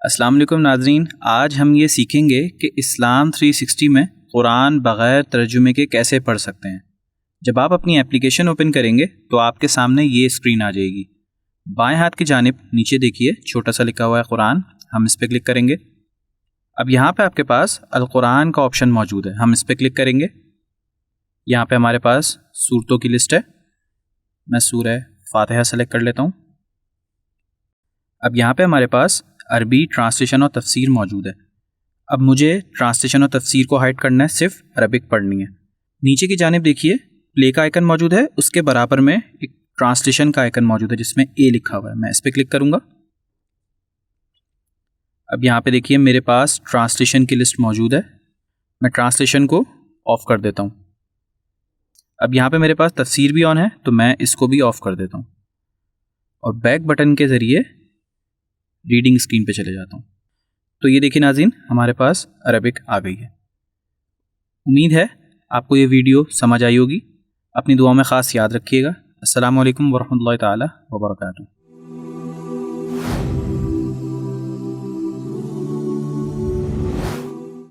السلام علیکم ناظرین، آج ہم یہ سیکھیں گے کہ اسلام 360 میں قرآن بغیر ترجمے کے کیسے پڑھ سکتے ہیں۔ جب آپ اپنی اپلیکیشن اوپن کریں گے تو آپ کے سامنے یہ اسکرین آ جائے گی۔ بائیں ہاتھ کی جانب نیچے دیکھیے چھوٹا سا لکھا ہوا ہے قرآن، ہم اس پہ کلک کریں گے۔ اب یہاں پہ آپ کے پاس القرآن کا آپشن موجود ہے، ہم اس پہ کلک کریں گے۔ یہاں پہ ہمارے پاس سورتوں کی لسٹ ہے، میں سورہ فاتحہ سلیکٹ کر لیتا ہوں۔ اب یہاں پہ ہمارے پاس عربی ٹرانسلیشن اور تفسیر موجود ہے۔ اب مجھے ٹرانسلیشن اور تفسیر کو ہائڈ کرنا ہے، صرف عربک پڑھنی ہے۔ نیچے کی جانب دیکھیے پلے کا آئیکن موجود ہے، اس کے برابر میں ایک ٹرانسلیشن کا آئیکن موجود ہے جس میں اے لکھا ہوا ہے، میں اس پہ کلک کروں گا۔ اب یہاں پہ دیکھیے میرے پاس ٹرانسلیشن کی لسٹ موجود ہے، میں ٹرانسلیشن کو آف کر دیتا ہوں۔ اب یہاں پہ میرے پاس تفسیر بھی آن ہے تو میں اس کو بھی آف کر دیتا ہوں، اور بیک بٹن کے ذریعے ریڈنگ اسکرین پہ چلے جاتا ہوں۔ تو یہ دیکھیں ناظرین، ہمارے پاس عربک آ گئی ہے۔ امید ہے آپ کو یہ ویڈیو سمجھ آئی ہوگی۔ اپنی دعا میں خاص یاد رکھیے گا۔ السلام علیکم ورحمۃ اللہ تعالی وبرکاتہ۔